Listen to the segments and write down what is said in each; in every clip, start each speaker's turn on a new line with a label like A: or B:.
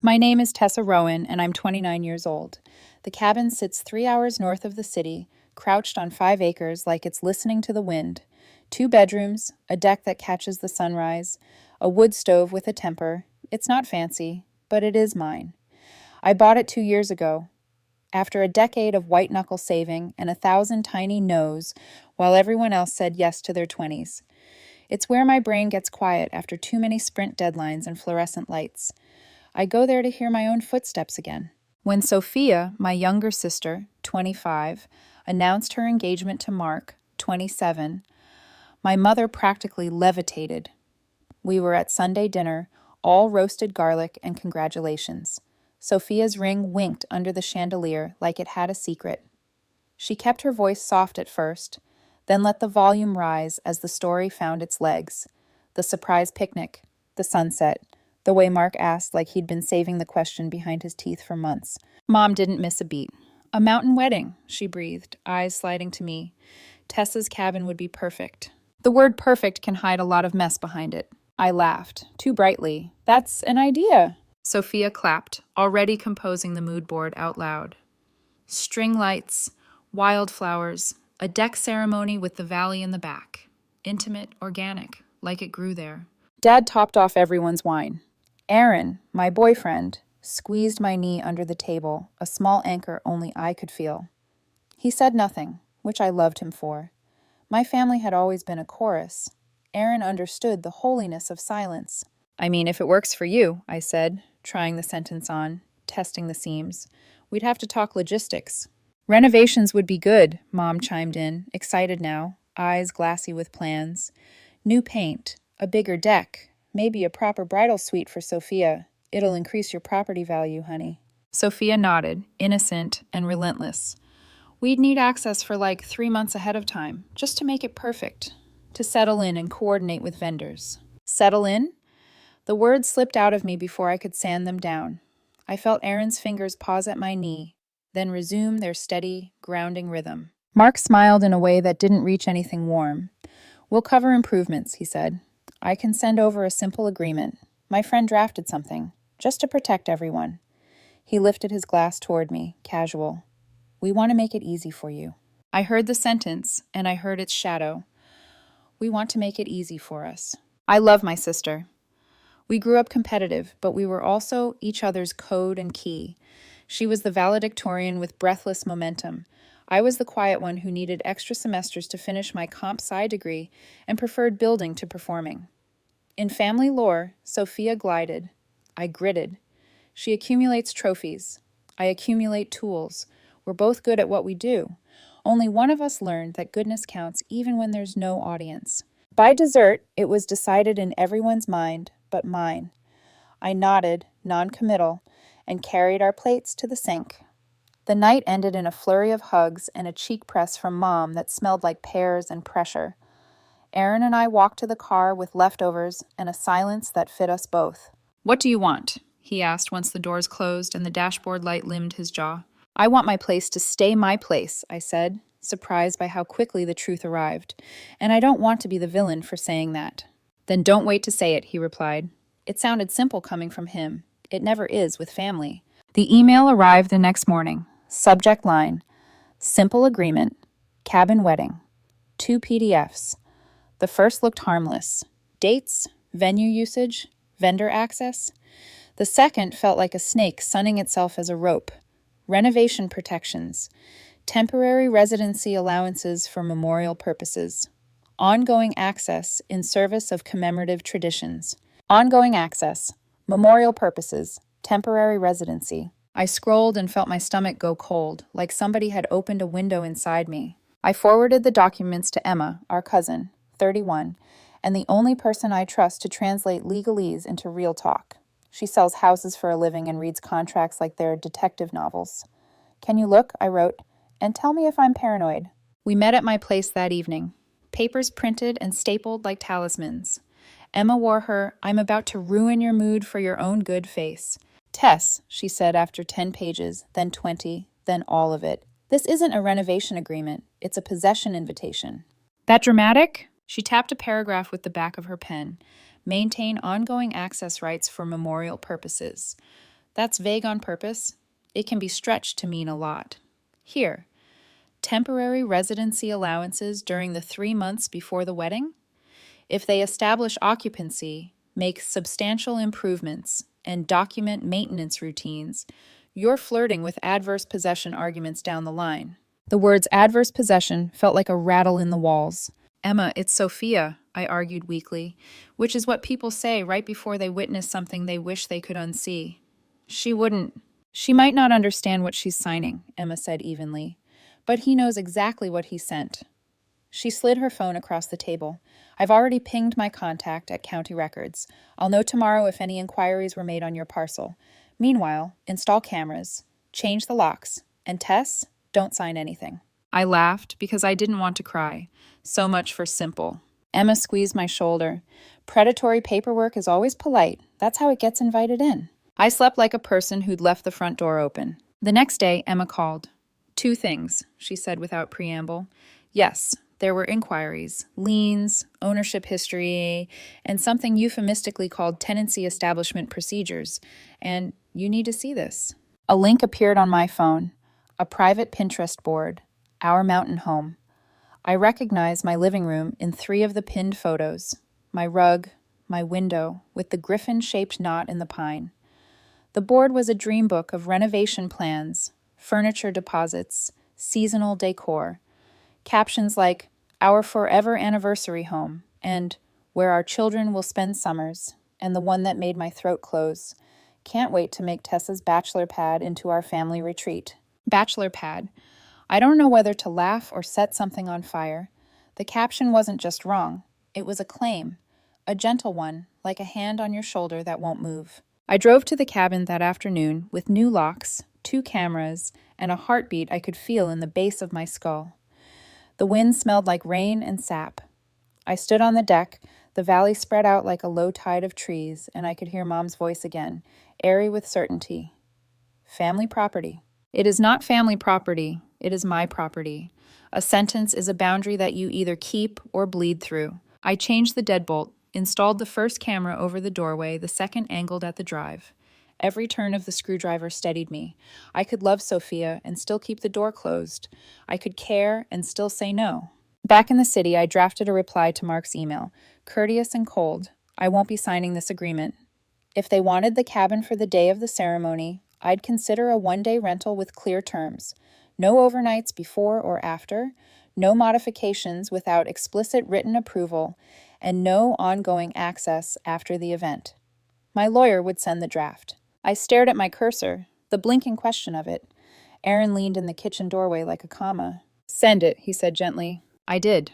A: My name is Tessa Rowan, and I'm 29 years old. The cabin sits 3 hours north of the city, crouched on 5 acres like it's listening to the wind. 2 bedrooms, a deck that catches the sunrise, a wood stove with a temper. It's not fancy, but it is mine. I bought it 2 years ago, after a decade of white-knuckle saving and 1,000 tiny no's, while everyone else said yes to their 20s. It's where my brain gets quiet after too many sprint deadlines and fluorescent lights. I go there to hear my own footsteps again. When Sophia, my younger sister, 25, announced her engagement to Mark, 27, my mother practically levitated. We were at Sunday dinner, all roasted garlic and congratulations. Sophia's ring winked under the chandelier like it had a secret. She kept her voice soft at first, then let the volume rise as the story found its legs. The surprise picnic, the sunset, the way Mark asked like he'd been saving the question behind his teeth for months. Mom didn't miss a beat. A mountain wedding, she breathed, eyes sliding to me. Tessa's cabin would be perfect. The word perfect can hide a lot of mess behind it. I laughed, too brightly. That's an idea. Sophia clapped, already composing the mood board out loud. String lights, wildflowers, a deck ceremony with the valley in the back. Intimate, organic, like it grew there. Dad topped off everyone's wine. Aaron, my boyfriend, squeezed my knee under the table, a small anchor only I could feel. He said nothing, which I loved him for. My family had always been a chorus. Aaron understood the holiness of silence. I mean, if it works for you, I said, trying the sentence on, testing the seams. We'd have to talk logistics. Renovations would be good, Mom chimed in, excited now, eyes glassy with plans. New paint, a bigger deck, maybe a proper bridal suite for Sophia. It'll increase your property value, honey. Sophia nodded, innocent and relentless. We'd need access for like 3 months ahead of time, just to make it perfect, to settle in and coordinate with vendors. Settle in? The words slipped out of me before I could sand them down. I felt Aaron's fingers pause at my knee, then resume their steady, grounding rhythm. Mark smiled in a way that didn't reach anything warm. We'll cover improvements, he said. I can send over a simple agreement. My friend drafted something, just to protect everyone. He lifted his glass toward me, casual. We want to make it easy for you. I heard the sentence, and I heard its shadow. We want to make it easy for us. I love my sister. We grew up competitive, but we were also each other's code and key. She was the valedictorian with breathless momentum. I was the quiet one who needed extra semesters to finish my comp sci degree and preferred building to performing. In family lore, Sophia glided. I gritted. She accumulates trophies. I accumulate tools. We're both good at what we do. Only one of us learned that goodness counts even when there's no audience. By dessert, it was decided in everyone's mind but mine. I nodded, non-committal, and carried our plates to the sink. The night ended in a flurry of hugs and a cheek press from Mom that smelled like pears and pressure. Aaron and I walked to the car with leftovers and a silence that fit us both. What do you want? He asked once the doors closed and the dashboard light limned his jaw. I want my place to stay my place, I said, surprised by how quickly the truth arrived. And I don't want to be the villain for saying that. Then don't wait to say it, he replied. It sounded simple coming from him. It never is with family. The email arrived the next morning. Subject line, simple agreement, cabin wedding, 2 PDFs. The first looked harmless. Dates, venue usage, vendor access. The second felt like a snake sunning itself as a rope. Renovation protections, temporary residency allowances for memorial purposes. Ongoing access in service of commemorative traditions. Ongoing access, memorial purposes, temporary residency. I scrolled and felt my stomach go cold, like somebody had opened a window inside me. I forwarded the documents to Emma, our cousin, 31, and the only person I trust to translate legalese into real talk. She sells houses for a living and reads contracts like they're detective novels. Can you look, I wrote, and tell me if I'm paranoid. We met at my place that evening. Papers printed and stapled like talismans. Emma wore her "I'm about to ruin your mood for your own good" face. Tess, she said after 10 pages, then 20, then all of it. This isn't a renovation agreement. It's a possession invitation. That dramatic? She tapped a paragraph with the back of her pen. Maintain ongoing access rights for memorial purposes. That's vague on purpose. It can be stretched to mean a lot. Here, temporary residency allowances during the 3 months before the wedding? If they establish occupancy, make substantial improvements, and document maintenance routines, you're flirting with adverse possession arguments down the line. The words adverse possession felt like a rattle in the walls. Emma, it's Sophia, I argued weakly, which is what people say right before they witness something they wish they could unsee. She wouldn't. She might not understand what she's signing, Emma said evenly, but he knows exactly what he sent. She slid her phone across the table. I've already pinged my contact at County Records. I'll know tomorrow if any inquiries were made on your parcel. Meanwhile, install cameras, change the locks, and Tess, don't sign anything. I laughed because I didn't want to cry. So much for simple. Emma squeezed my shoulder. Predatory paperwork is always polite. That's how it gets invited in. I slept like a person who'd left the front door open. The next day, Emma called. 2 things, she said without preamble. Yes, there were inquiries, liens, ownership history, and something euphemistically called tenancy establishment procedures. And you need to see this. A link appeared on my phone. A private Pinterest board. Our mountain home. I recognized my living room in 3 of the pinned photos. My rug, my window, with the griffin-shaped knot in the pine. The board was a dream book of renovation plans, furniture deposits, seasonal decor. Captions like, Our Forever Anniversary Home, and Where Our Children Will Spend Summers, and the one that made my throat close. Can't wait to make Tessa's bachelor pad into our family retreat. Bachelor pad. I don't know whether to laugh or set something on fire. The caption wasn't just wrong. It was a claim. A gentle one, like a hand on your shoulder that won't move. I drove to the cabin that afternoon with new locks, 2 cameras, and a heartbeat I could feel in the base of my skull. The wind smelled like rain and sap. I stood on the deck, the valley spread out like a low tide of trees, and I could hear Mom's voice again, airy with certainty. Family property. It is not family property, it is my property. A sentence is a boundary that you either keep or bleed through. I changed the deadbolt, installed the first camera over the doorway, the second angled at the drive. Every turn of the screwdriver steadied me. I could love Sophia and still keep the door closed. I could care and still say no. Back in the city, I drafted a reply to Mark's email. Courteous and cold. I won't be signing this agreement. If they wanted the cabin for the day of the ceremony, I'd consider a 1-day rental with clear terms. No overnights before or after, no modifications without explicit written approval, and no ongoing access after the event. My lawyer would send the draft. I stared at my cursor, the blinking question of it. Aaron leaned in the kitchen doorway like a comma. Send it, he said gently. I did.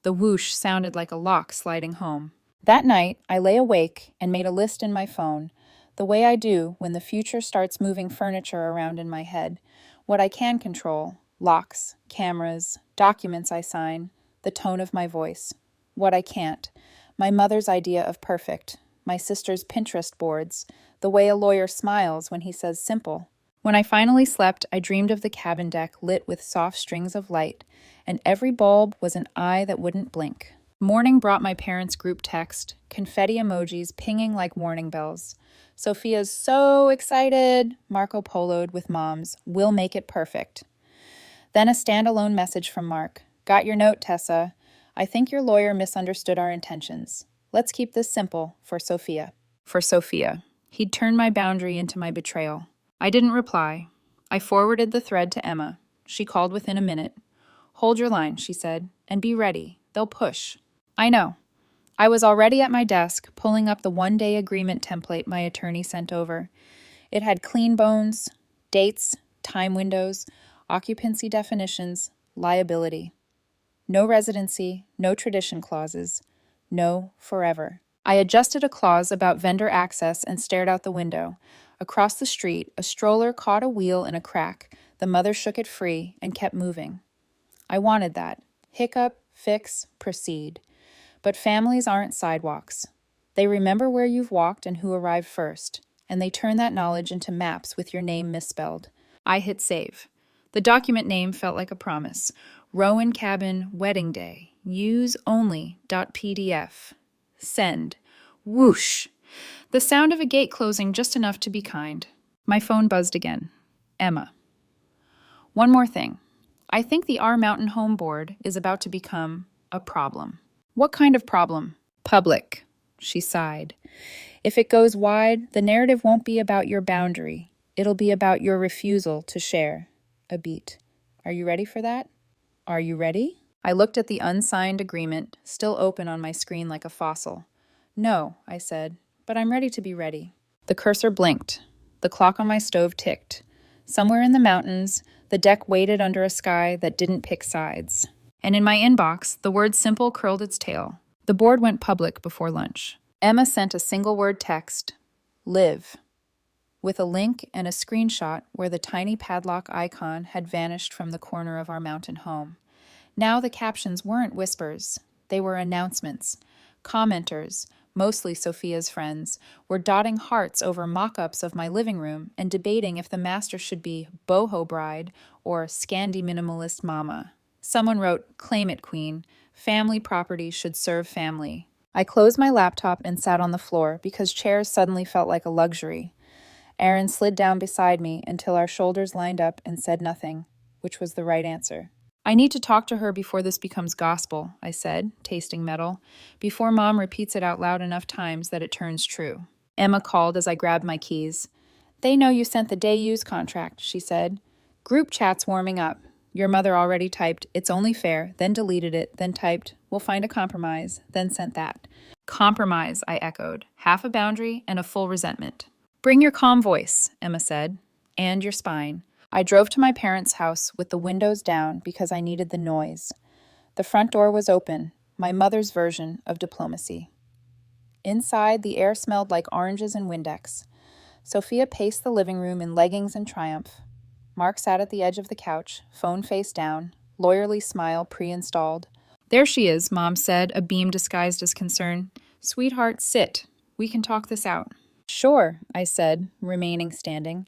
A: The whoosh sounded like a lock sliding home. That night, I lay awake and made a list in my phone, the way I do when the future starts moving furniture around in my head. What I can control, locks, cameras, documents I sign, the tone of my voice. What I can't, my mother's idea of perfect, my sister's Pinterest boards, the way a lawyer smiles when he says simple. When I finally slept, I dreamed of the cabin deck lit with soft strings of light, and every bulb was an eye that wouldn't blink. Morning brought my parents' group text, confetti emojis pinging like warning bells. Sophia's so excited, Marco poloed with Mom's, we'll make it perfect. Then a standalone message from Mark. Got your note, Tessa. I think your lawyer misunderstood our intentions. Let's keep this simple for Sophia. For Sophia. He'd turned my boundary into my betrayal. I didn't reply. I forwarded the thread to Emma. She called within a minute. Hold your line, she said, and be ready. They'll push. I know. I was already at my desk, pulling up the 1-day agreement template my attorney sent over. It had clean bones, dates, time windows, occupancy definitions, liability. No residency, no tradition clauses. No forever. I adjusted a clause about vendor access and stared out the window. Across the street, a stroller caught a wheel in a crack. The mother shook it free and kept moving. I wanted that. Hiccup, fix, proceed. But families aren't sidewalks. They remember where you've walked and who arrived first, and they turn that knowledge into maps with your name misspelled. I hit save. The document name felt like a promise. Rowan Cabin Wedding Day. Use only.pdf. Send. Whoosh. The sound of a gate closing just enough to be kind. My phone buzzed again. Emma. One more thing. I think the R Mountain Home Board is about to become a problem. What kind of problem? Public, she sighed. If it goes wide, the narrative won't be about your boundary. It'll be about your refusal to share. A beat. Are you ready for that? Are you ready? I looked at the unsigned agreement, still open on my screen like a fossil. No, I said, but I'm ready to be ready. The cursor blinked. The clock on my stove ticked. Somewhere in the mountains, the deck waited under a sky that didn't pick sides. And in my inbox, the word simple curled its tail. The board went public before lunch. Emma sent a single-word text, live, with a link and a screenshot where the tiny padlock icon had vanished from the corner of our mountain home. Now the captions weren't whispers. They were announcements. Commenters, mostly Sophia's friends, were dotting hearts over mock-ups of my living room and debating if the master should be boho bride or Scandi minimalist mama. Someone wrote, claim it, queen. Family property should serve family. I closed my laptop and sat on the floor because chairs suddenly felt like a luxury. Erin slid down beside me until our shoulders lined up and said nothing, which was the right answer. I need to talk to her before this becomes gospel, I said, tasting metal, before Mom repeats it out loud enough times that it turns true. Emma called as I grabbed my keys. They know you sent the day use contract, she said. Group chat's warming up. Your mother already typed, it's only fair, then deleted it, then typed, we'll find a compromise, then sent that. Compromise, I echoed, half a boundary and a full resentment. Bring your calm voice, Emma said, and your spine. I drove to my parents' house with the windows down because I needed the noise. The front door was open, my mother's version of diplomacy. Inside, the air smelled like oranges and Windex. Sophia paced the living room in leggings and triumph. Mark sat at the edge of the couch, phone face down, lawyerly smile pre-installed. There she is, Mom said, a beam disguised as concern. Sweetheart, sit. We can talk this out. Sure, I said, remaining standing.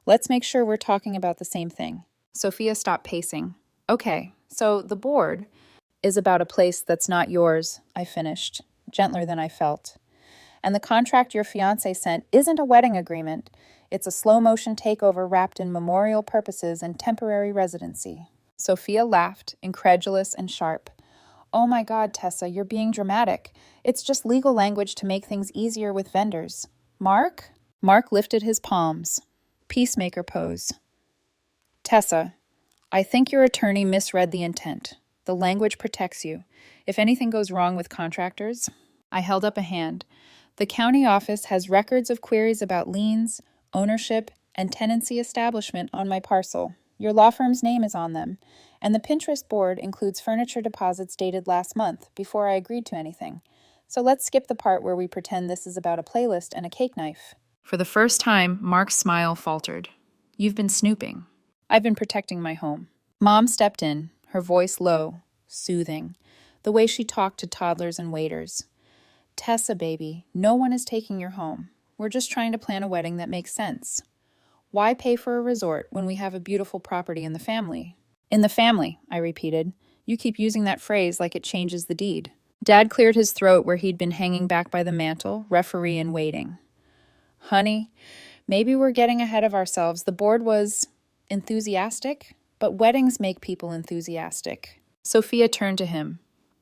A: Let's make sure we're talking about the same thing. Sophia stopped pacing. Okay, so the board is about a place that's not yours, I finished, gentler than I felt. And the contract your fiancé sent isn't a wedding agreement. It's a slow-motion takeover wrapped in memorial purposes and temporary residency. Sophia laughed, incredulous and sharp. Oh my God, Tessa, you're being dramatic. It's just legal language to make things easier with vendors. Mark? Mark lifted his palms. Peacemaker pose. Tessa, I think your attorney misread the intent. The language protects you. If anything goes wrong with contractors, I held up a hand. The county office has records of queries about liens, ownership, and tenancy establishment on my parcel. Your law firm's name is on them, and the Pinterest board includes furniture deposits dated last month, before I agreed to anything. So let's skip the part where we pretend this is about a playlist and a cake knife. For the first time, Mark's smile faltered. You've been snooping. I've been protecting my home. Mom stepped in, her voice low, soothing, the way she talked to toddlers and waiters. Tessa, baby, no one is taking your home. We're just trying to plan a wedding that makes sense. Why pay for a resort when we have a beautiful property in the family? In the family, I repeated. You keep using that phrase like it changes the deed. Dad cleared his throat where he'd been hanging back by the mantel, referee in waiting. Honey, maybe we're getting ahead of ourselves. The board was enthusiastic, but weddings make people enthusiastic. Sophia turned to him.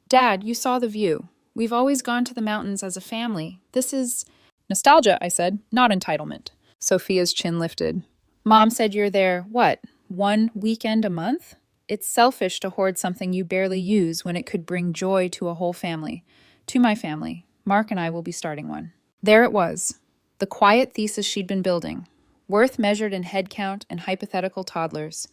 A: Dad, you saw the view. We've always gone to the mountains as a family. This is nostalgia, I said, not entitlement. Sophia's chin lifted. Mom said you're there, what, one weekend a month? It's selfish to hoard something you barely use when it could bring joy to a whole family. To my family. Mark and I will be starting one. There it was. The quiet thesis she'd been building. Worth measured in head count and hypothetical toddlers.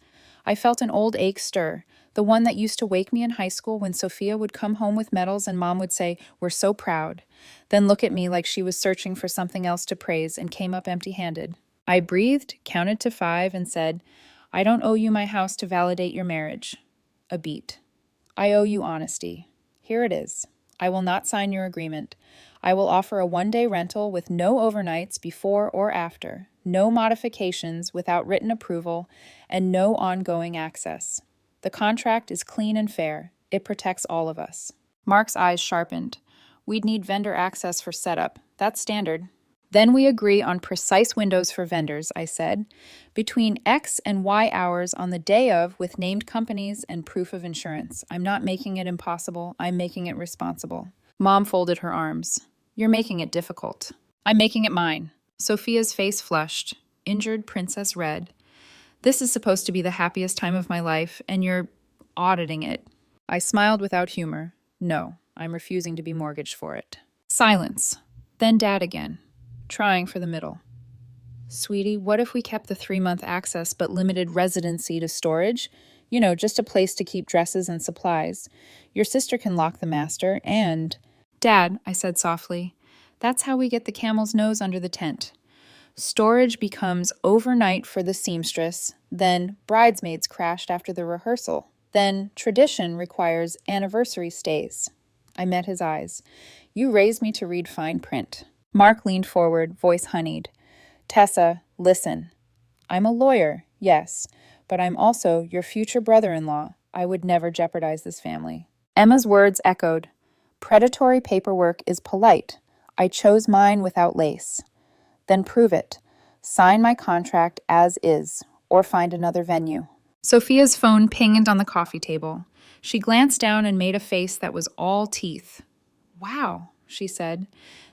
A: I felt an old ache stir, the one that used to wake me in high school when Sophia would come home with medals and Mom would say, we're so proud, then look at me like she was searching for something else to praise and came up empty-handed. I breathed, counted to 5, and said, I don't owe you my house to validate your marriage. A beat. I owe you honesty. Here it is. I will not sign your agreement. I will offer a one-day rental with no overnights before or after, no modifications without written approval, and no ongoing access. The contract is clean and fair. It protects all of us. Mark's eyes sharpened. We'd need vendor access for setup. That's standard. Then we agree on precise windows for vendors, I said, between X and Y hours on the day of with named companies and proof of insurance. I'm not making it impossible, I'm making it responsible. Mom folded her arms. You're making it difficult. I'm making it mine. Sophia's face flushed, injured princess red. This is supposed to be the happiest time of my life, and you're auditing it. I smiled without humor. No, I'm refusing to be mortgaged for it. Silence. Then Dad again, trying for the middle. Sweetie, what if we kept the 3-month access but limited residency to storage? You know, just a place to keep dresses and supplies. Your sister can lock the master and... Dad, I said softly, that's how we get the camel's nose under the tent. Storage becomes overnight for the seamstress, then bridesmaids crashed after the rehearsal, then tradition requires anniversary stays. I met his eyes. You raised me to read fine print. Mark leaned forward, voice honeyed. Tessa, listen. I'm a lawyer, yes, but I'm also your future brother-in-law. I would never jeopardize this family. Emma's words echoed. Predatory paperwork is polite. I chose mine without lace. Then prove it. Sign my contract as is, or find another venue. Sophia's phone pinged on the coffee table. She glanced down and made a face that was all teeth. Wow, she said.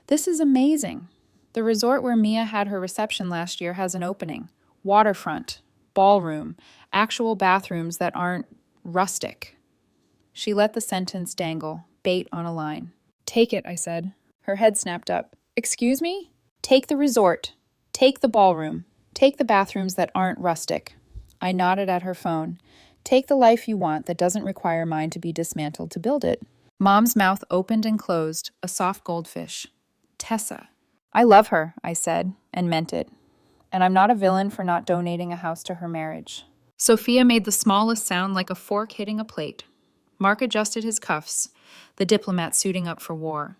A: This is amazing. The resort where Mia had her reception last year has an opening. Waterfront, ballroom, actual bathrooms that aren't rustic. She let the sentence dangle, bait on a line. Take it, I said. Her head snapped up. Excuse me? Take the resort. Take the ballroom. Take the bathrooms that aren't rustic. I nodded at her phone. Take the life you want that doesn't require mine to be dismantled to build it. Mom's mouth opened and closed, a soft goldfish. Tessa. I love her, I said, and meant it. And I'm not a villain for not donating a house to her marriage. Sophia made the smallest sound like a fork hitting a plate. Mark adjusted his cuffs, the diplomat suiting up for war.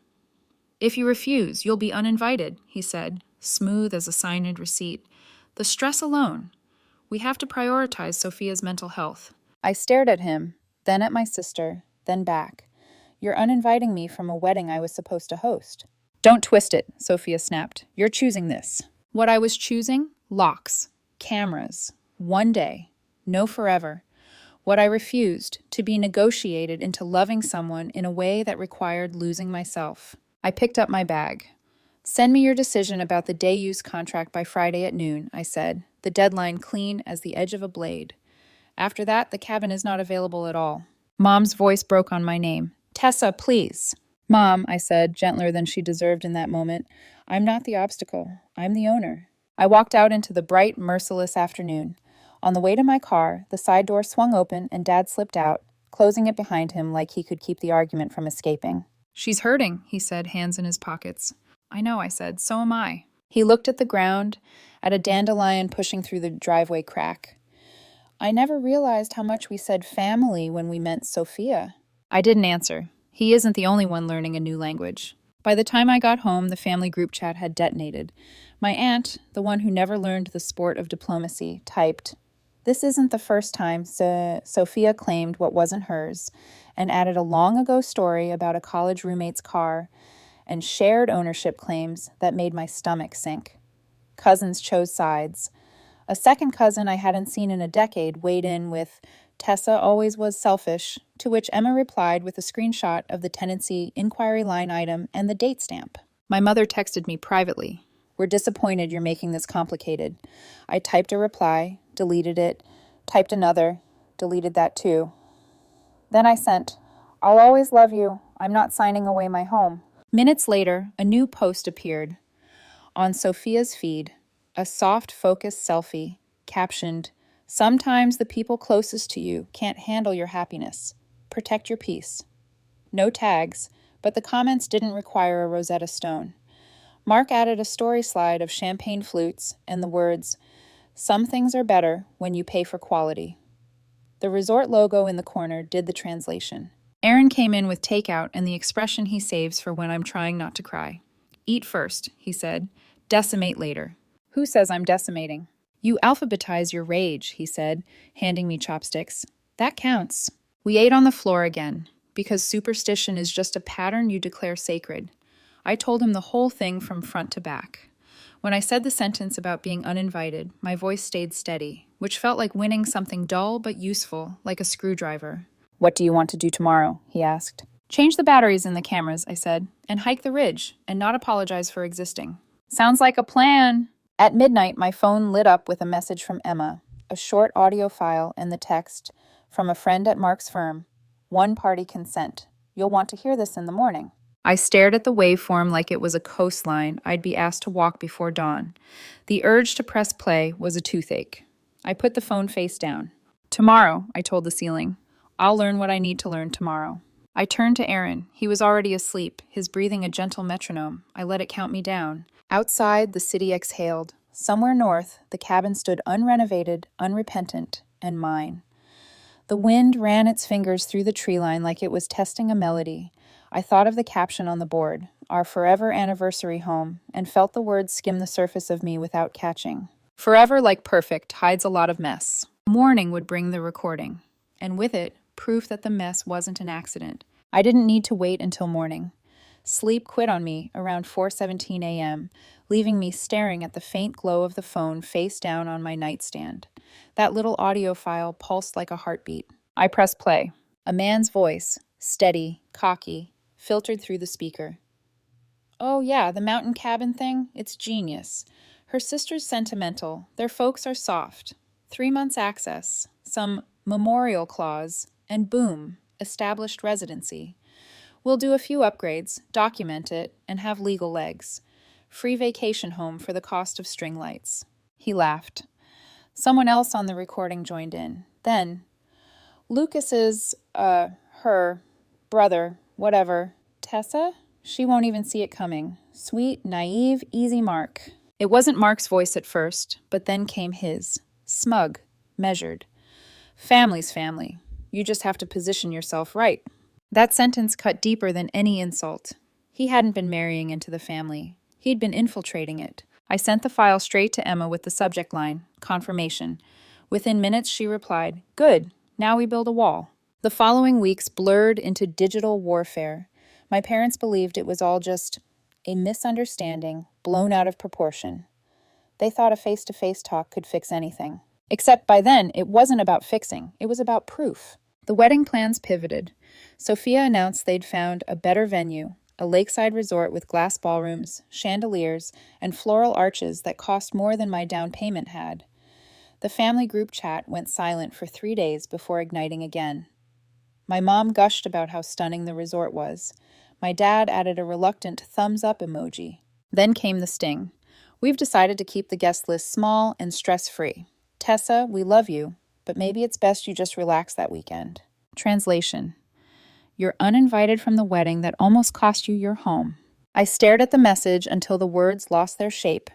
A: If you refuse, you'll be uninvited, he said, smooth as a signed receipt. The stress alone. We have to prioritize Sophia's mental health. I stared at him, then at my sister, then back. You're uninviting me from a wedding I was supposed to host. Don't twist it, Sophia snapped. You're choosing this. What I was choosing? Locks. Cameras. One day. No forever. What I refused, to be negotiated into loving someone in a way that required losing myself. I picked up my bag. Send me your decision about the day-use contract by Friday at noon, I said, the deadline clean as the edge of a blade. After that, the cabin is not available at all. Mom's voice broke on my name. Tessa, please. Mom, I said, gentler than she deserved in that moment, I'm not the obstacle. I'm the owner. I walked out into the bright, merciless afternoon. On the way to my car, the side door swung open and Dad slipped out, closing it behind him like he could keep the argument from escaping. She's hurting, he said, hands in his pockets. I know, I said. So am I. He looked at the ground, at a dandelion pushing through the driveway crack. I never realized how much we said family when we meant Sophia. I didn't answer. He isn't the only one learning a new language. By the time I got home, the family group chat had detonated. My aunt, the one who never learned the sport of diplomacy, typed, "This isn't the first time Sophia claimed what wasn't hers," and added a long-ago story about a college roommate's car and shared ownership claims that made my stomach sink. Cousins chose sides. A second cousin I hadn't seen in a decade weighed in with, "Tessa always was selfish," to which Emma replied with a screenshot of the tenancy inquiry line item and the date stamp. My mother texted me privately. "We're disappointed you're making this complicated." I typed a reply, deleted it, typed another, deleted that too. Then I sent, "I'll always love you. I'm not signing away my home." Minutes later, a new post appeared. On Sophia's feed, a soft, focused selfie, captioned, "Sometimes the people closest to you can't handle your happiness. Protect your peace." No tags, but the comments didn't require a Rosetta Stone. Mark added a story slide of champagne flutes and the words, "Some things are better when you pay for quality." The resort logo in the corner did the translation. Aaron came in with takeout and the expression he saves for when I'm trying not to cry. "Eat first," he said. "Decimate later." Who says I'm decimating? "You alphabetize your rage," he said, handing me chopsticks. "That counts." We ate on the floor again, because superstition is just a pattern you declare sacred. I told him the whole thing from front to back. When I said the sentence about being uninvited, my voice stayed steady, which felt like winning something dull but useful, like a screwdriver. "What do you want to do tomorrow?" he asked. "Change the batteries in the cameras," I said, "and hike the ridge, and not apologize for existing." "Sounds like a plan." At midnight, my phone lit up with a message from Emma, a short audio file and the text, "From a friend at Mark's firm. One-party consent. You'll want to hear this in the morning." I stared at the waveform like it was a coastline I'd be asked to walk before dawn. The urge to press play was a toothache. I put the phone face down. "Tomorrow," I told the ceiling. "I'll learn what I need to learn tomorrow." I turned to Aaron. He was already asleep, his breathing a gentle metronome. I let it count me down. Outside, the city exhaled. Somewhere north, the cabin stood unrenovated, unrepentant, and mine. The wind ran its fingers through the tree line like it was testing a melody. I thought of the caption on the board, "Our forever anniversary home," and felt the words skim the surface of me without catching. Forever, like perfect, hides a lot of mess. Morning would bring the recording, and with it, proof that the mess wasn't an accident. I didn't need to wait until morning. Sleep quit on me around 4:17 a.m., leaving me staring at the faint glow of the phone face down on my nightstand. That little audio file pulsed like a heartbeat. I pressed play. A man's voice, steady, cocky, filtered through the speaker. "Oh yeah, the mountain cabin thing? It's genius. Her sister's sentimental. Their folks are soft. 3 months access, some memorial clause, and boom, established residency. We'll do a few upgrades, document it, and have legal legs. Free vacation home for the cost of string lights." He laughed. Someone else on the recording joined in. Then, "Lucas's, her, brother, whatever. Tessa? She won't even see it coming. Sweet, naive, easy Mark." It wasn't Mark's voice at first, but then came his. Smug, measured. "Family's family. You just have to position yourself right." That sentence cut deeper than any insult. He hadn't been marrying into the family. He'd been infiltrating it. I sent the file straight to Emma with the subject line, "Confirmation." Within minutes, she replied, "Good. Now we build a wall." The following weeks blurred into digital warfare. My parents believed it was all just a misunderstanding blown out of proportion. They thought a face-to-face talk could fix anything. Except by then, it wasn't about fixing. It was about proof. The wedding plans pivoted. Sophia announced they'd found a better venue, a lakeside resort with glass ballrooms, chandeliers, and floral arches that cost more than my down payment had. The family group chat went silent for 3 days before igniting again. My mom gushed about how stunning the resort was. My dad added a reluctant thumbs-up emoji. Then came the sting. "We've decided to keep the guest list small and stress-free. Tessa, we love you, but maybe it's best you just relax that weekend." Translation: "You're uninvited from the wedding that almost cost you your home." I stared at the message until the words lost their shape.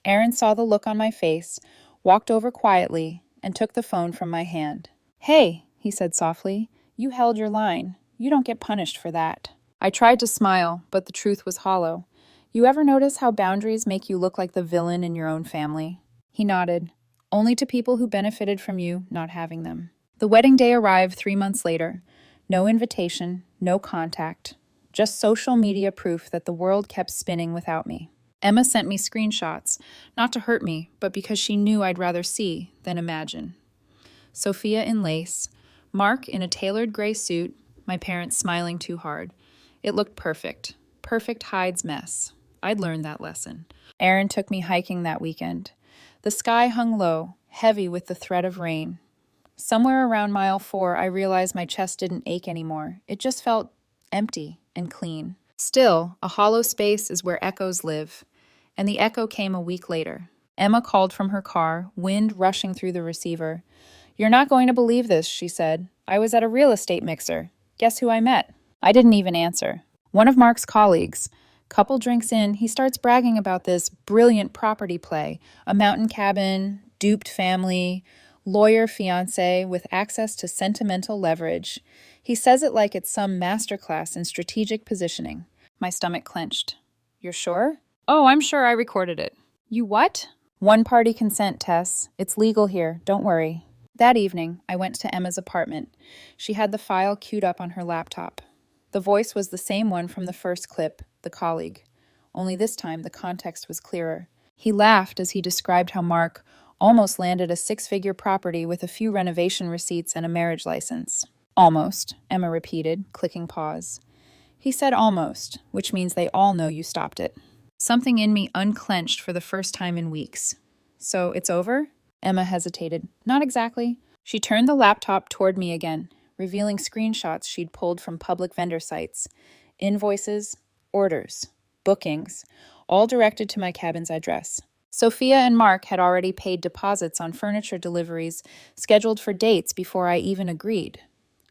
A: Aaron saw the look on my face, walked over quietly, and took the phone from my hand. "Hey," he said softly, "you held your line. You don't get punished for that." I tried to smile, but the truth was hollow. "You ever notice how boundaries make you look like the villain in your own family?" He nodded. "Only to people who benefited from you not having them." The wedding day arrived 3 months later. No invitation, no contact, just social media proof that the world kept spinning without me. Emma sent me screenshots, not to hurt me, but because she knew I'd rather see than imagine. Sophia in lace, Mark in a tailored gray suit, my parents smiling too hard. It looked perfect. Perfect hides mess. I'd learned that lesson. Aaron took me hiking that weekend. The sky hung low, heavy with the threat of rain. Somewhere around mile 4, I realized my chest didn't ache anymore. It just felt empty and clean. Still, a hollow space is where echoes live. And the echo came a week later. Emma called from her car, wind rushing through the receiver. "You're not going to believe this," she said. "I was at a real estate mixer. Guess who I met?" I didn't even answer. One of Mark's colleagues. Couple drinks in, he starts bragging about this brilliant property play, a mountain cabin, duped family, lawyer fiancé with access to sentimental leverage. He says it like it's some masterclass in strategic positioning. My stomach clenched. "You're sure?" "Oh, I'm sure I recorded it." "You what?" "One-party consent, Tess. It's legal here. Don't worry." That evening, I went to Emma's apartment. She had the file queued up on her laptop. The voice was the same one from the first clip, the colleague. Only this time, the context was clearer. He laughed as he described how Mark almost landed a six-figure property with a few renovation receipts and a marriage license. Almost, Emma repeated, clicking pause. He said almost, which means they all know you stopped it. Something in me unclenched for the first time in weeks. So it's over? Emma hesitated. Not exactly. She turned the laptop toward me again, revealing screenshots she'd pulled from public vendor sites. Invoices, orders, bookings, all directed to my cabin's address. Sophia and Mark had already paid deposits on furniture deliveries scheduled for dates before I even agreed.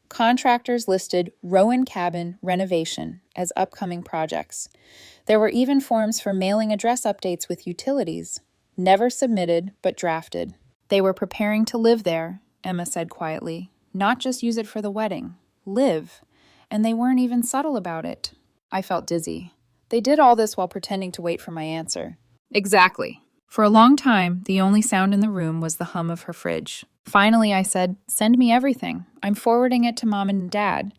A: Contractors listed Rowan Cabin renovation as upcoming projects. There were even forms for mailing address updates with utilities, never submitted but drafted. They were preparing to live there, Emma said quietly, not just use it for the wedding. Live. And they weren't even subtle about it. I felt dizzy. They did all this while pretending to wait for my answer. Exactly. For a long time, the only sound in the room was the hum of her fridge. Finally, I said, send me everything. I'm forwarding it to Mom and Dad.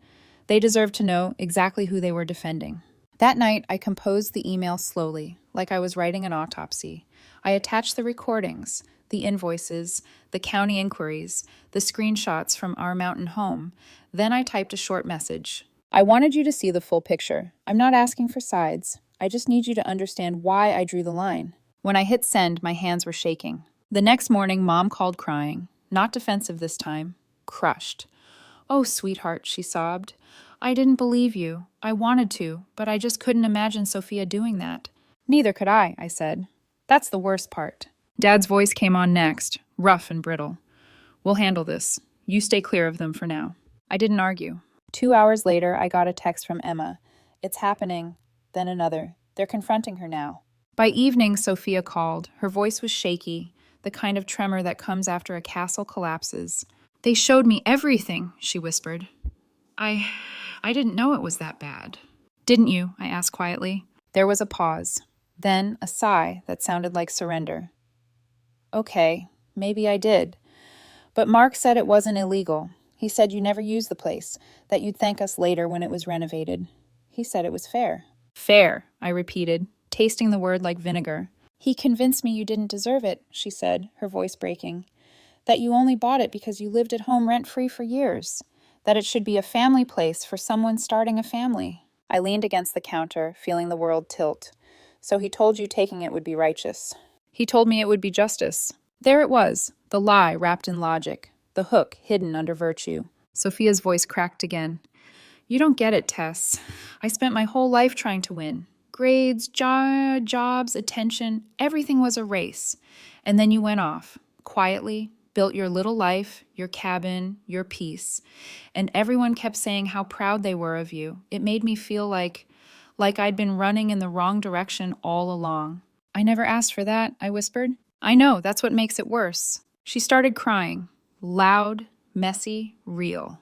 A: They deserve to know exactly who they were defending. That night, I composed the email slowly, like I was writing an autopsy. I attached the recordings, the invoices, the county inquiries, the screenshots from our mountain home. Then I typed a short message. I wanted you to see the full picture. I'm not asking for sides. I just need you to understand why I drew the line. When I hit send, my hands were shaking. The next morning, Mom called crying. Not defensive this time. Crushed. Oh, sweetheart, she sobbed. I didn't believe you. I wanted to, but I just couldn't imagine Sophia doing that. Neither could I said. That's the worst part. Dad's voice came on next, rough and brittle. We'll handle this. You stay clear of them for now. I didn't argue. 2 hours later, I got a text from Emma. It's happening. Then another. They're confronting her now. By evening, Sophia called. Her voice was shaky, the kind of tremor that comes after a castle collapses. They showed me everything, she whispered. I didn't know it was that bad. Didn't you? I asked quietly. There was a pause. Then a sigh that sounded like surrender. Okay, maybe I did. But Mark said it wasn't illegal. He said you never used the place, that you'd thank us later when it was renovated. He said it was fair. Fair, I repeated, tasting the word like vinegar. He convinced me you didn't deserve it, she said, her voice breaking. That you only bought it because you lived at home rent-free for years. That it should be a family place for someone starting a family. I leaned against the counter, feeling the world tilt. So he told you taking it would be righteous. He told me it would be justice. There it was, the lie wrapped in logic, the hook hidden under virtue. Sophia's voice cracked again. You don't get it, Tess. I spent my whole life trying to win. Grades, jobs, attention, everything was a race. And then you went off, quietly, built your little life, your cabin, your peace. And everyone kept saying how proud they were of you. It made me feel like I'd been running in the wrong direction all along. I never asked for that, I whispered. I know, that's what makes it worse. She started crying. Loud, messy, real.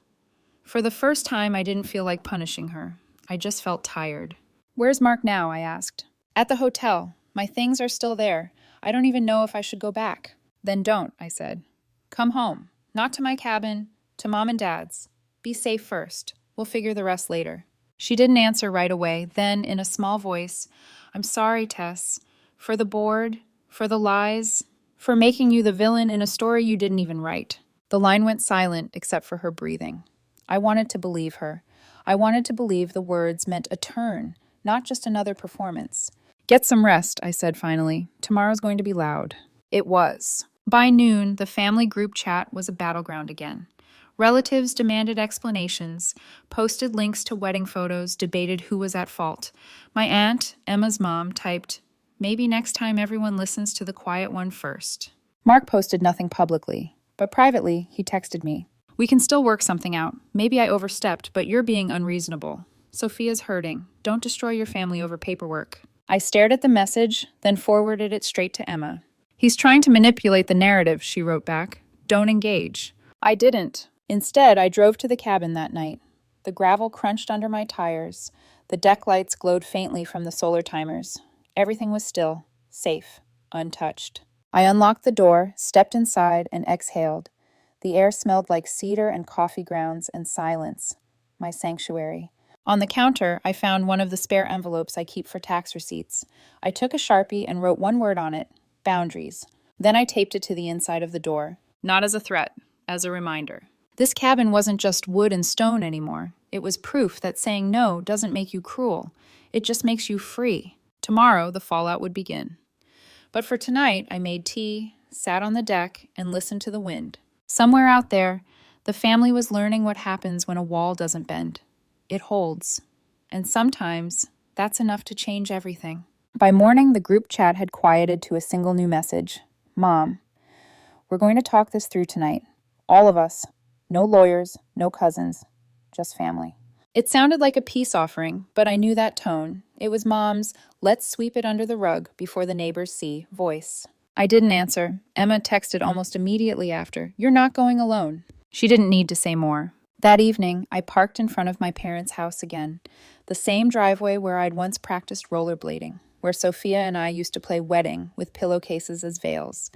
A: For the first time, I didn't feel like punishing her. I just felt tired. Where's Mark now? I asked. At the hotel. My things are still there. I don't even know if I should go back. Then don't, I said. Come home. Not to my cabin, to Mom and Dad's. Be safe first. We'll figure the rest later. She didn't answer right away. Then, in a small voice, I'm sorry, Tess. For the board, for the lies, for making you the villain in a story you didn't even write. The line went silent except for her breathing. I wanted to believe her. I wanted to believe the words meant a turn, not just another performance. Get some rest, I said finally. Tomorrow's going to be loud. It was. By noon, the family group chat was a battleground again. Relatives demanded explanations, posted links to wedding photos, debated who was at fault. My aunt, Emma's mom, typed, maybe next time everyone listens to the quiet one first. Mark posted nothing publicly, but privately, he texted me. We can still work something out. Maybe I overstepped, but you're being unreasonable. Sophia's hurting. Don't destroy your family over paperwork. I stared at the message, then forwarded it straight to Emma. He's trying to manipulate the narrative, she wrote back. Don't engage. I didn't. Instead, I drove to the cabin that night. The gravel crunched under my tires. The deck lights glowed faintly from the solar timers. Everything was still, safe, untouched. I unlocked the door, stepped inside, and exhaled. The air smelled like cedar and coffee grounds and silence. My sanctuary. On the counter, I found one of the spare envelopes I keep for tax receipts. I took a Sharpie and wrote one word on it: boundaries. Then I taped it to the inside of the door. Not as a threat, as a reminder. This cabin wasn't just wood and stone anymore. It was proof that saying no doesn't make you cruel. It just makes you free. Tomorrow, the fallout would begin. But for tonight, I made tea, sat on the deck, and listened to the wind. Somewhere out there, the family was learning what happens when a wall doesn't bend. It holds. And sometimes, that's enough to change everything. By morning, the group chat had quieted to a single new message. Mom, we're going to talk this through tonight. All of us. No lawyers, no cousins, just family. It sounded like a peace offering, but I knew that tone. It was Mom's "let's sweep it under the rug before the neighbors see" voice. I didn't answer. Emma texted almost immediately after, "You're not going alone." She didn't need to say more. That evening, I parked in front of my parents' house again, the same driveway where I'd once practiced rollerblading, where Sophia and I used to play wedding with pillowcases as veils.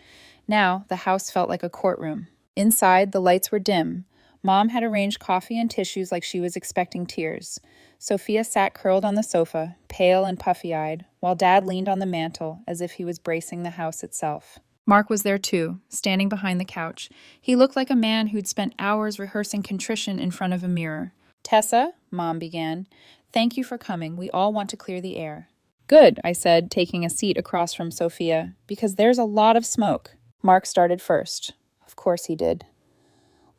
A: Now, the house felt like a courtroom. Inside, the lights were dim. Mom had arranged coffee and tissues like she was expecting tears. Sophia sat curled on the sofa, pale and puffy-eyed, while Dad leaned on the mantel as if he was bracing the house itself. Mark was there too, standing behind the couch. He looked like a man who'd spent hours rehearsing contrition in front of a mirror. "Tessa," Mom began, "thank you for coming. We all want to clear the air." "Good," I said, taking a seat across from Sophia, "because there's a lot of smoke." Mark started first. Of course he did.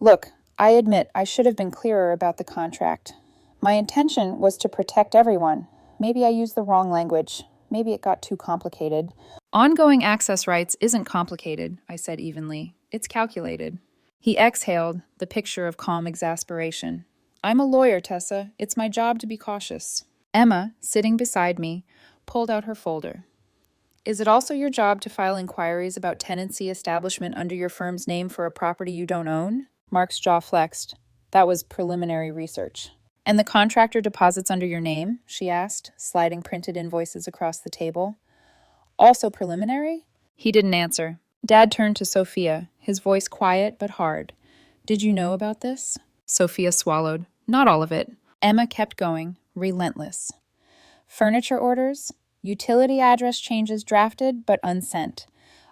A: "Look, I admit I should have been clearer about the contract. My intention was to protect everyone. Maybe I used the wrong language. Maybe it got too complicated." "Ongoing access rights isn't complicated," I said evenly. "It's calculated." He exhaled, the picture of calm exasperation. "I'm a lawyer, Tessa. It's my job to be cautious." Emma, sitting beside me, pulled out her folder. "Is it also your job to file inquiries about tenancy establishment under your firm's name for a property you don't own?" Mark's jaw flexed. "That was preliminary research." "And the contractor deposits under your name?" she asked, sliding printed invoices across the table. "Also preliminary?" He didn't answer. Dad turned to Sophia, his voice quiet but hard. "Did you know about this?" Sophia swallowed. "Not all of it." Emma kept going, relentless. "Furniture orders? Utility address changes drafted but unsent.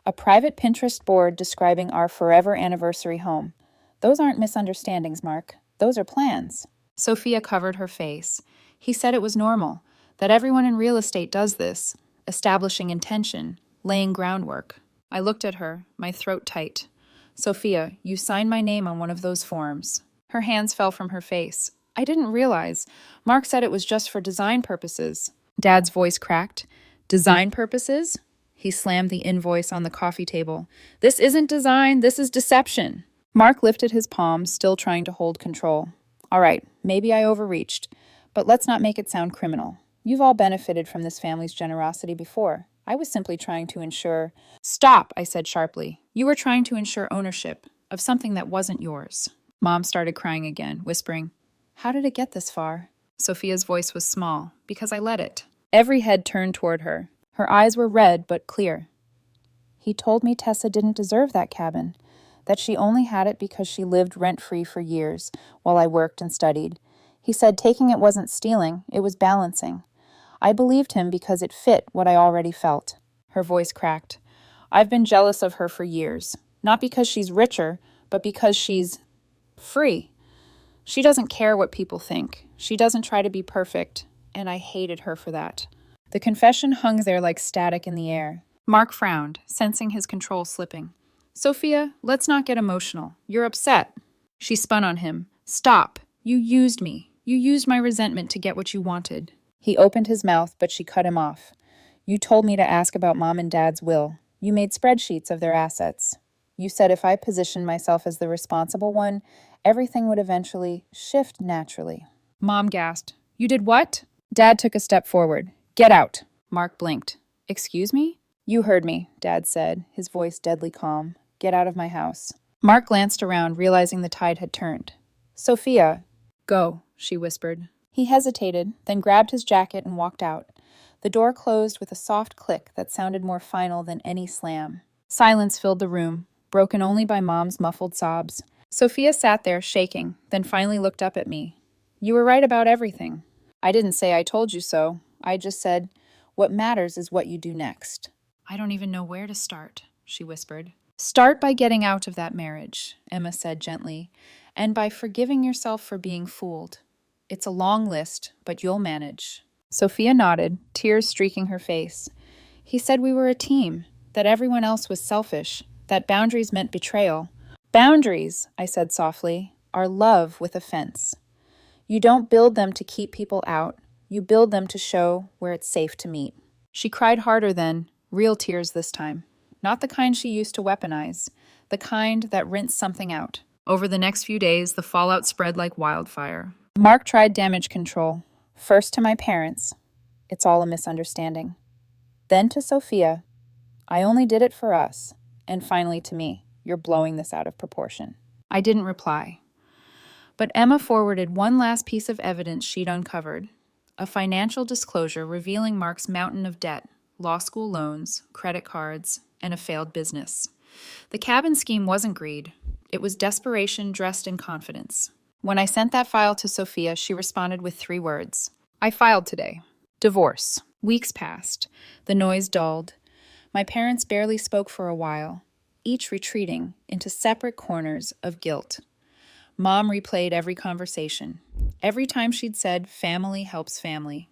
A: A private Pinterest board describing our forever anniversary home. Those aren't misunderstandings, Mark. Those are plans." Sophia covered her face. "He said it was normal, that everyone in real estate does this, establishing intention, laying groundwork." I looked at her, my throat tight. "Sophia, you signed my name on one of those forms." Her hands fell from her face. "I didn't realize. Mark said it was just for design purposes." Dad's voice cracked. "Design purposes?" He slammed the invoice on the coffee table. "This isn't design, this is deception." Mark lifted his palms, still trying to hold control. "All right, maybe I overreached, but let's not make it sound criminal. You've all benefited from this family's generosity before. I was simply trying to ensure—" "Stop," I said sharply. "You were trying to ensure ownership of something that wasn't yours." Mom started crying again, whispering, "How did it get this far?" Sophia's voice was small, because I let it. Every head turned toward her. Her eyes were red but clear. "He told me Tessa didn't deserve that cabin, that she only had it because she lived rent-free for years while I worked and studied. He said taking it wasn't stealing, it was balancing. I believed him because it fit what I already felt." Her voice cracked. "I've been jealous of her for years. Not because she's richer, but because she's free. She doesn't care what people think. She doesn't try to be perfect, and I hated her for that." The confession hung there like static in the air. Mark frowned, sensing his control slipping. "Sophia, let's not get emotional. You're upset." She spun on him. "Stop. You used me. You used my resentment to get what you wanted." He opened his mouth, but she cut him off. "You told me to ask about Mom and Dad's will. You made spreadsheets of their assets. You said if I positioned myself as the responsible one, everything would eventually shift naturally." Mom gasped. "You did what?" Dad took a step forward. "Get out." Mark blinked. "Excuse me?" "You heard me," Dad said, his voice deadly calm. "Get out of my house." Mark glanced around, realizing the tide had turned. "Sophia." "Go," she whispered. He hesitated, then grabbed his jacket and walked out. The door closed with a soft click that sounded more final than any slam. Silence filled the room, broken only by Mom's muffled sobs. Sophia sat there, shaking, then finally looked up at me. "You were right about everything." I didn't say I told you so. I just said, what matters is what you do next. I don't even know where to start, she whispered. Start by getting out of that marriage, Emma said gently, and by forgiving yourself for being fooled. It's a long list, but you'll manage. Sophia nodded, tears streaking her face. He said we were a team, that everyone else was selfish, that boundaries meant betrayal. Boundaries, I said softly, are love with a fence. You don't build them to keep people out. You build them to show where it's safe to meet. She cried harder then, real tears this time. Not the kind she used to weaponize, the kind that rinsed something out. Over the next few days, the fallout spread like wildfire. Mark tried damage control. First to my parents. It's all a misunderstanding. Then to Sophia. I only did it for us. And finally to me. You're blowing this out of proportion. I didn't reply. But Emma forwarded one last piece of evidence she'd uncovered. A financial disclosure revealing Mark's mountain of debt, law school loans, credit cards, and a failed business. The cabin scheme wasn't greed. It was desperation dressed in confidence. When I sent that file to Sophia, she responded with 3 words. I filed today. Divorce. Weeks passed. The noise dulled. My parents barely spoke for a while, each retreating into separate corners of guilt. Mom replayed every conversation. Every time she'd said, family helps family.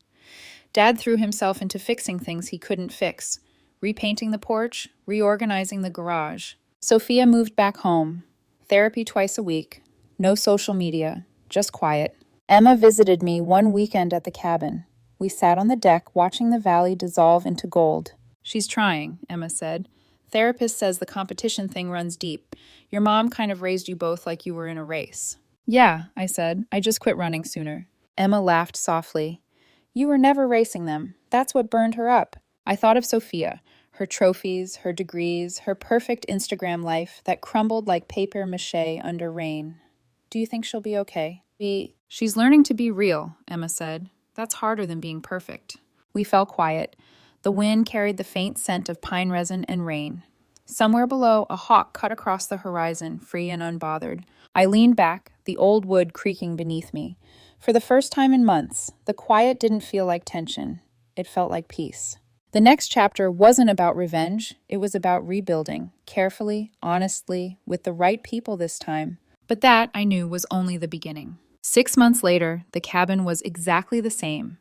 A: Dad threw himself into fixing things he couldn't fix, repainting the porch, reorganizing the garage. Sophia moved back home. Therapy twice a week. No social media, just quiet. Emma visited me one weekend at the cabin. We sat on the deck watching the valley dissolve into gold. She's trying, Emma said. Therapist says the competition thing runs deep. Your mom kind of raised you both like you were in a race. Yeah, I said. I just quit running sooner. Emma laughed softly. You were never racing them. That's what burned her up. I thought of Sophia, her trophies, her degrees, her perfect Instagram life that crumbled like paper mache under rain. Do you think she'll be okay? She's learning to be real, Emma said. That's harder than being perfect. We fell quiet. The wind carried the faint scent of pine resin and rain. Somewhere below, a hawk cut across the horizon, free and unbothered. I leaned back, the old wood creaking beneath me. For the first time in months, the quiet didn't feel like tension. It felt like peace. The next chapter wasn't about revenge. It was about rebuilding, carefully, honestly, with the right people this time. But that, I knew, was only the beginning. 6 months later, the cabin was exactly the same.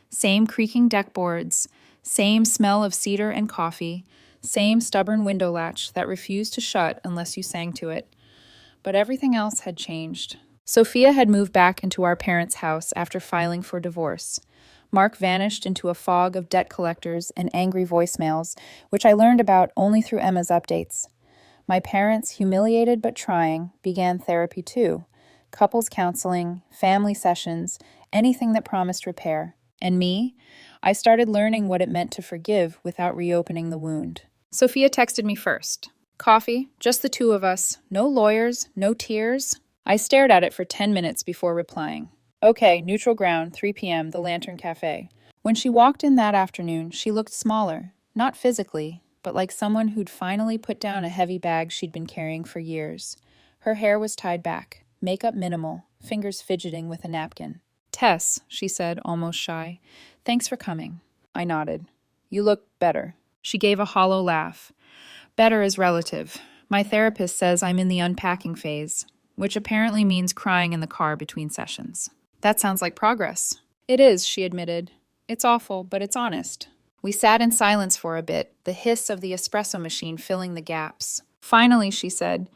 A: Same creaking deck boards, same smell of cedar and coffee, same stubborn window latch that refused to shut unless you sang to it. But everything else had changed. Sophia had moved back into our parents' house after filing for divorce. Mark vanished into a fog of debt collectors and angry voicemails, which I learned about only through Emma's updates. My parents, humiliated but trying, began therapy too. Couples counseling, family sessions, anything that promised repair. And me? I started learning what it meant to forgive without reopening the wound. Sophia texted me first. Coffee, just the 2 of us. No lawyers, no tears. I stared at it for 10 minutes before replying. Okay, neutral ground, 3 p.m., the Lantern Cafe. When she walked in that afternoon, she looked smaller, not physically, but like someone who'd finally put down a heavy bag she'd been carrying for years. Her hair was tied back, makeup minimal, fingers fidgeting with a napkin. Tess, she said, almost shy. Thanks for coming. I nodded. You look better. She gave a hollow laugh. Better is relative. My therapist says I'm in the unpacking phase, which apparently means crying in the car between sessions. That sounds like progress. It is, she admitted. It's awful, but it's honest. We sat in silence for a bit, the hiss of the espresso machine filling the gaps. Finally, she said,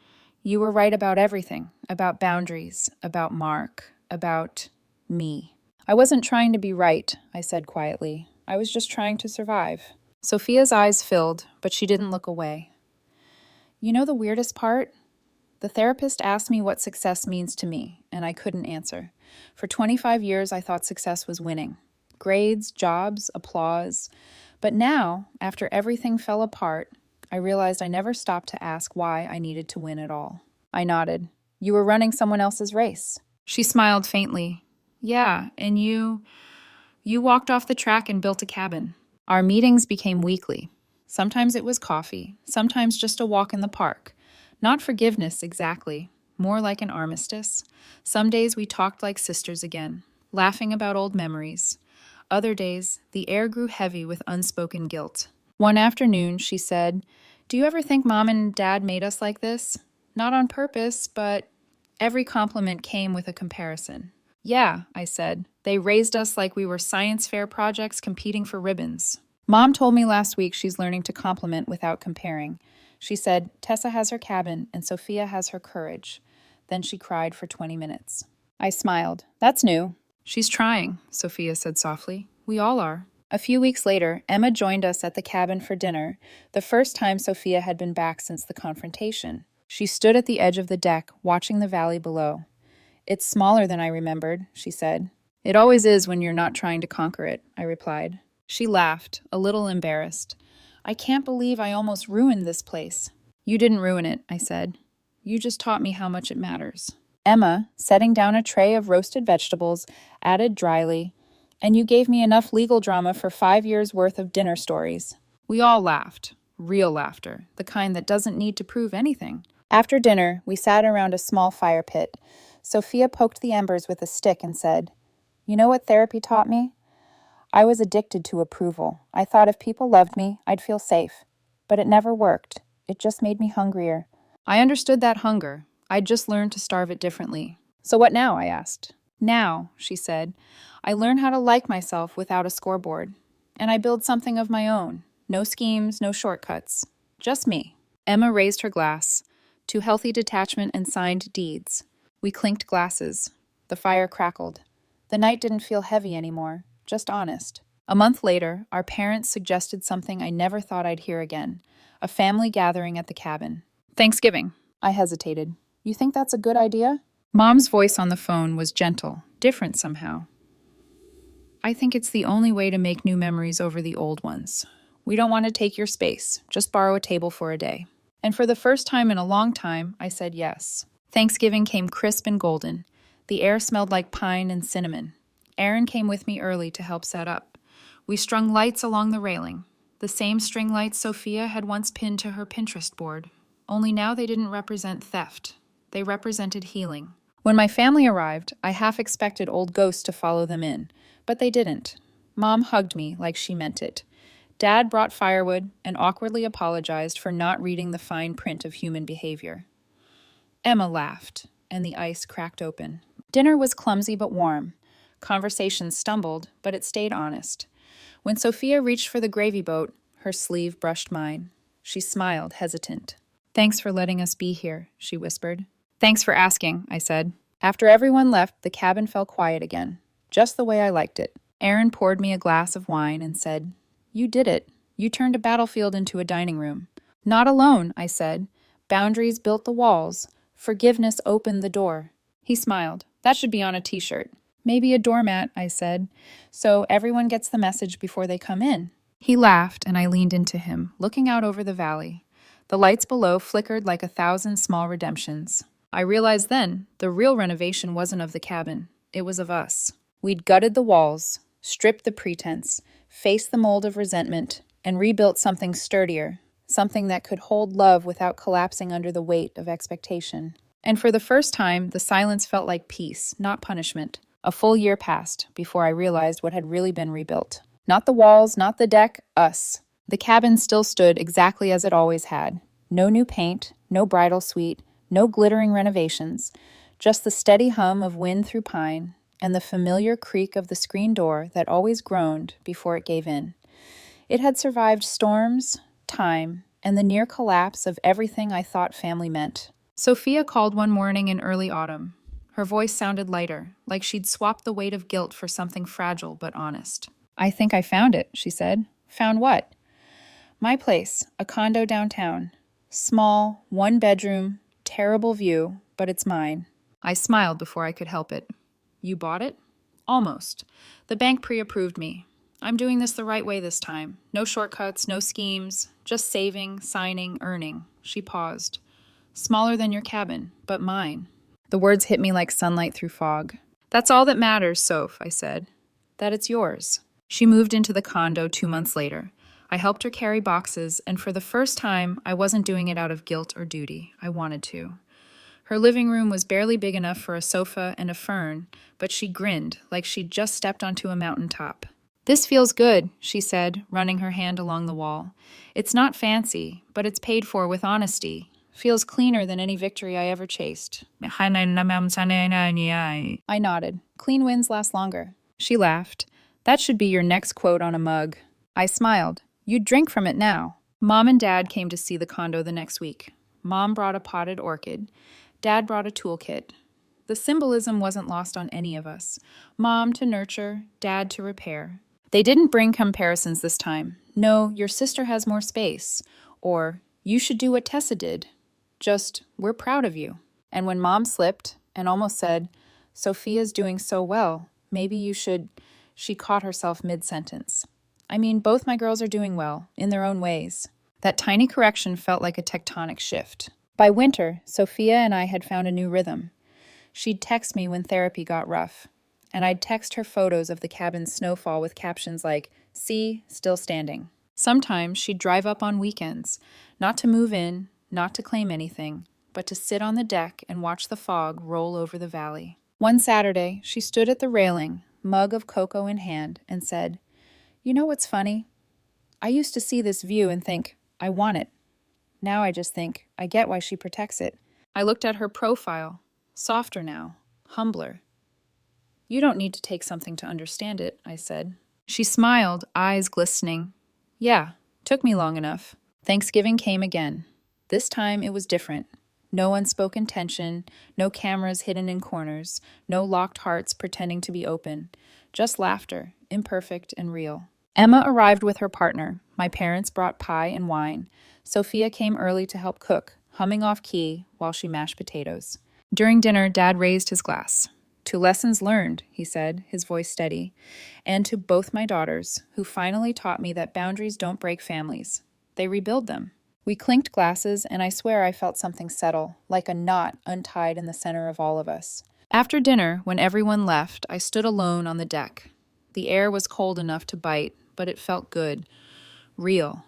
A: you were right about everything, about boundaries, about Mark, about me. I wasn't trying to be right, I said quietly. I was just trying to survive. Sophia's eyes filled, but she didn't look away. You know the weirdest part? The therapist asked me what success means to me, and I couldn't answer. For 25 years, I thought success was winning. Grades, jobs, applause. But now, after everything fell apart, I realized I never stopped to ask why I needed to win at all. I nodded. You were running someone else's race. She smiled faintly. Yeah, and you walked off the track and built a cabin. Our meetings became weekly. Sometimes it was coffee, sometimes just a walk in the park. Not forgiveness exactly, more like an armistice. Some days we talked like sisters again. laughing about old memories. Other days, the air grew heavy with unspoken guilt. One afternoon, she said, "Do you ever think Mom and Dad made us like this? Not on purpose, but..." Every compliment came with a comparison. "Yeah," I said. "They raised us like we were science fair projects competing for ribbons." Mom told me last week she's learning to compliment without comparing. She said, "Tessa has her cabin and Sophia has her courage." Then she cried for 20 minutes. I smiled. "That's new." "She's trying," Sophia said softly. "We all are." A few weeks later, Emma joined us at the cabin for dinner, the first time Sophia had been back since the confrontation. She stood at the edge of the deck, watching the valley below. "It's smaller than I remembered," she said. "It always is when you're not trying to conquer it," I replied. She laughed, a little embarrassed. "I can't believe I almost ruined this place." "You didn't ruin it," I said. "You just taught me how much it matters." Emma, setting down a tray of roasted vegetables, added dryly, "And you gave me enough legal drama for 5 years' worth of dinner stories." We all laughed. Real laughter, the kind that doesn't need to prove anything. After dinner, we sat around a small fire pit. Sophia poked the embers with a stick and said, "You know what therapy taught me? I was addicted to approval. I thought if people loved me, I'd feel safe. But it never worked. It just made me hungrier." I understood that hunger. I'd just learned to starve it differently. "So what now?" I asked. "Now," she said, "I learn how to like myself without a scoreboard. And I build something of my own. No schemes, no shortcuts. Just me." Emma raised her glass. "To healthy detachment and signed deeds." We clinked glasses. The fire crackled. The night didn't feel heavy anymore, just honest. A month later, our parents suggested something I never thought I'd hear again, a family gathering at the cabin. "Thanksgiving." I hesitated. "You think that's a good idea?" Mom's voice on the phone was gentle, different somehow. "I think it's the only way to make new memories over the old ones. We don't want to take your space, just borrow a table for a day." And for the first time in a long time, I said yes. Thanksgiving came crisp and golden. The air smelled like pine and cinnamon. Aaron came with me early to help set up. We strung lights along the railing, the same string lights Sophia had once pinned to her Pinterest board. Only now they didn't represent theft. They represented healing. When my family arrived, I half expected old ghosts to follow them in, but they didn't. Mom hugged me like she meant it. Dad brought firewood and awkwardly apologized for not reading the fine print of human behavior. Emma laughed, and the ice cracked open. Dinner was clumsy but warm. Conversation stumbled, but it stayed honest. When Sophia reached for the gravy boat, her sleeve brushed mine. She smiled, hesitant. "Thanks for letting us be here," she whispered. "Thanks for asking," I said. After everyone left, the cabin fell quiet again, just the way I liked it. Aaron poured me a glass of wine and said, "You did it. You turned a battlefield into a dining room." "Not alone," I said. "Boundaries built the walls. Forgiveness opened the door." He smiled. "That should be on a t-shirt." "Maybe a doormat," I said, "so everyone gets the message before they come in." He laughed, and I leaned into him, looking out over the valley. The lights below flickered like 1,000 small redemptions. I realized then the real renovation wasn't of the cabin. It was of us. We'd gutted the walls, stripped the pretense, faced the mold of resentment, and rebuilt something sturdier, something that could hold love without collapsing under the weight of expectation. And for the first time, the silence felt like peace, not punishment. A full year passed before I realized what had really been rebuilt. Not the walls, not the deck, us. The cabin still stood exactly as it always had. No new paint, no bridal suite, no glittering renovations, just the steady hum of wind through pine and the familiar creak of the screen door that always groaned before it gave in. It had survived storms, time, and the near collapse of everything I thought family meant. Sophia called one morning in early autumn. Her voice sounded lighter, like she'd swapped the weight of guilt for something fragile but honest. "I think I found it," she said. "Found what?" "My place, a condo downtown. Small, 1 bedroom, terrible view, but it's mine." I smiled before I could help it. "You bought it?" "Almost. The bank pre-approved me. I'm doing this the right way this time. No shortcuts, no schemes, just saving, signing, earning." She paused. "Smaller than your cabin, but mine." The words hit me like sunlight through fog. "That's all that matters, Soph," I said. "That it's yours." She moved into the condo 2 months later. I helped her carry boxes, and for the first time, I wasn't doing it out of guilt or duty. I wanted to. Her living room was barely big enough for a sofa and a fern, but she grinned like she'd just stepped onto a mountaintop. "This feels good," she said, running her hand along the wall. "It's not fancy, but it's paid for with honesty. Feels cleaner than any victory I ever chased." I nodded. "Clean wins last longer." She laughed. "That should be your next quote on a mug." I smiled. "You'd drink from it now." Mom and Dad came to see the condo the next week. Mom brought a potted orchid. Dad brought a toolkit. The symbolism wasn't lost on any of us. Mom to nurture, Dad to repair. They didn't bring comparisons this time. No, your sister has more space. Or, you should do what Tessa did. Just, we're proud of you. And when Mom slipped and almost said, "Sophia's doing so well, maybe you should," she caught herself mid-sentence. I mean, both my girls are doing well, in their own ways. That tiny correction felt like a tectonic shift. By winter, Sophia and I had found a new rhythm. She'd text me when therapy got rough, and I'd text her photos of the cabin's snowfall with captions like, "See, still standing." Sometimes she'd drive up on weekends, not to move in, not to claim anything, but to sit on the deck and watch the fog roll over the valley. One Saturday, she stood at the railing, mug of cocoa in hand, and said, "You know what's funny? I used to see this view and think, I want it. Now I just think, I get why she protects it." I looked at her profile, softer now, humbler. "You don't need to take something to understand it," I said. She smiled, eyes glistening. "Yeah, took me long enough." Thanksgiving came again. This time it was different. No unspoken tension, no cameras hidden in corners, no locked hearts pretending to be open. Just laughter, imperfect and real. Emma arrived with her partner. My parents brought pie and wine. Sophia came early to help cook, humming off key while she mashed potatoes. During dinner, Dad raised his glass. "To lessons learned," he said, his voice steady, "and to both my daughters, who finally taught me that boundaries don't break families. They rebuild them." We clinked glasses, and I swear I felt something settle, like a knot untied in the center of all of us. After dinner, when everyone left, I stood alone on the deck. The air was cold enough to bite, but it felt good. Real.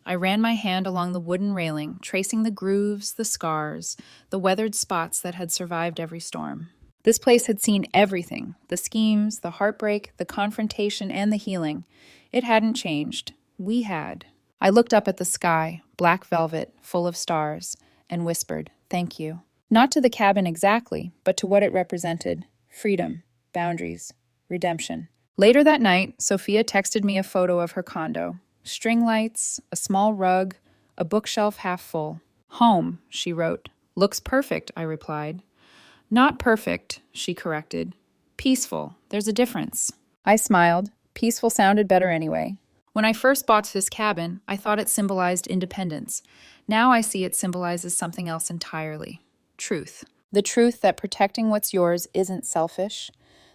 A: I ran my hand along the wooden railing, tracing the grooves, the scars, the weathered spots that had survived every storm. This place had seen everything, the schemes, the heartbreak, the confrontation, and the healing. It hadn't changed. We had. I looked up at the sky, black velvet, full of stars, and whispered, "Thank you." Not to the cabin exactly, but to what it represented. Freedom, boundaries, redemption. Later that night, Sophia texted me a photo of her condo. String lights, a small rug, a bookshelf half full. "Home," she wrote. "Looks perfect," I replied. "Not perfect," she corrected. "Peaceful. There's a difference." I smiled. Peaceful sounded better anyway. When I first bought this cabin, I thought it symbolized independence. Now I see it symbolizes something else entirely. Truth. The truth that protecting what's yours isn't selfish.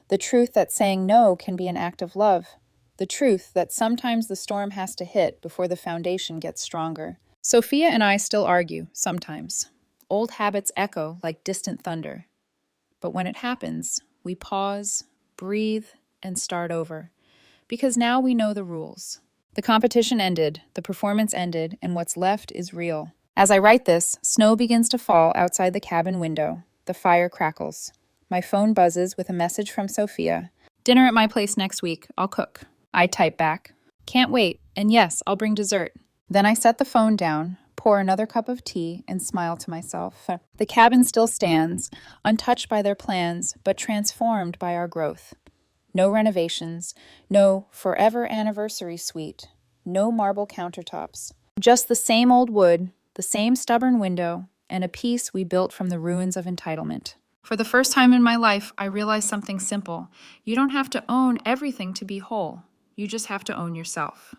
A: The truth that saying no can be an act of love. The truth that sometimes the storm has to hit before the foundation gets stronger. Sophia and I still argue, sometimes. Old habits echo like distant thunder. But when it happens, we pause, breathe, and start over. Because now we know the rules. The competition ended, the performance ended, and what's left is real. As I write this, snow begins to fall outside the cabin window. The fire crackles. My phone buzzes with a message from Sophia. "Dinner at my place next week. I'll cook." I type back. "Can't wait, and yes, I'll bring dessert." Then I set the phone down, pour another cup of tea, and smile to myself. The cabin still stands, untouched by their plans, but transformed by our growth. No renovations, no forever anniversary suite, no marble countertops. Just the same old wood, the same stubborn window, and a piece we built from the ruins of entitlement. For the first time in my life, I realized something simple. You don't have to own everything to be whole. You just have to own yourself.